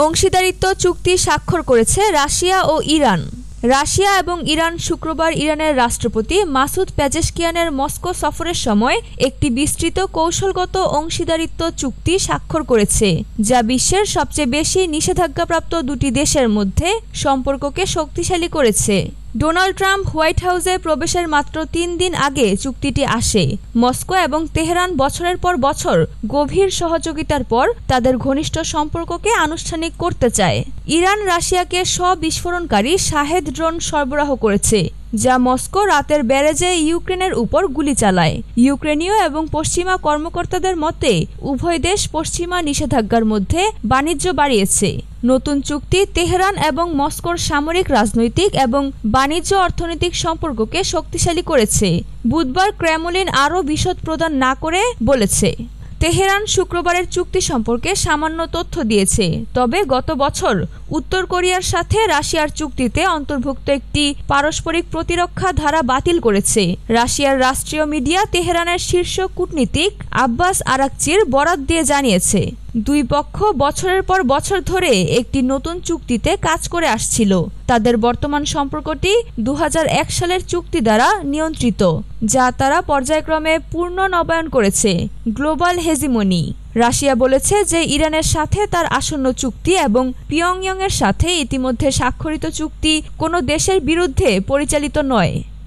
অংশীদারিত্ব চুক্তি স্বাক্ষর করেছে রাশিয়া ও ইরান। রাশিয়া এবং ইরান শুক্রবার ইরানের রাষ্ট্রপতি মাসুদ পেজেশকিয়ানের মস্কো সফরের সময় একটি বিস্তৃত কৌশলগত অংশীদারিত্ব চুক্তি স্বাক্ষর করেছে, যা বিশ্বের সবচেয়ে বেশি নিষেধাজ্ঞাপ্রাপ্ত দুটি দেশের মধ্যে সম্পর্ককে শক্তিশালী করেছে। ডোনাল্ড ট্রাম্প হোয়াইট হাউসে প্রবেশের মাত্র ৩ দিন আগে চুক্তিটি আসে। মস্কো এবং তেহরান বছরের পর বছর গভীর সহযোগিতার পর তাদের ঘনিষ্ঠ সম্পর্ককে আনুষ্ঠানিক করতে চায়। ইরান রাশিয়াকে স্ব-বিস্ফোরণকারী শাহেদ ড্রোন সরবরাহ করেছে, যা মস্কো রাতের ব্যারেজে ইউক্রেনের উপর গুলি চালায়। ইউক্রেনীয় এবং পশ্চিমা কর্মকর্তাদের মতে উভয় দেশ পশ্চিমা নিষেধাজ্ঞার মধ্যে বাণিজ্য বাড়িয়েছে। নতুন চুক্তি তেহরান এবং মস্কোর সামরিক, রাজনৈতিক এবং বাণিজ্য অর্থনৈতিক সম্পর্ককে শক্তিশালী করেছে। বুধবার ক্রেমলিন আরও বিশদ প্রদান না করে বলেছে, তেহরান শুক্রবারের চুক্তি সম্পর্কে সামান্য তথ্য দিয়েছে, তবে গত বছর উত্তর কোরিয়ার সাথে রাশিয়ার চুক্তিতে অন্তর্ভুক্ত একটি পারস্পরিক প্রতিরক্ষা ধারা বাতিল করেছে। রাশিয়ার রাষ্ট্রীয় মিডিয়া তেহরানের শীর্ষ কূটনীতিক আব্বাস আরাকচির বরাত দিয়ে জানিয়েছে, দুই পক্ষ বছরের পর বছর ধরে একটি নতুন চুক্তিতে কাজ করে আসছিল। তাদের বর্তমান সম্পর্কটি ২০০১ সালের চুক্তি দ্বারা নিয়ন্ত্রিত, যা তারা পর্যায়ক্রমে পূর্ণ নবায়ন করেছে। গ্লোবাল হেজিমনি রাশিয়া বলেছে যে ইরানের সাথে তার আসন্ন চুক্তি এবং পিয়ংইয়ংয়ের সাথে ইতিমধ্যে স্বাক্ষরিত চুক্তি কোনো দেশের বিরুদ্ধে পরিচালিত নয়।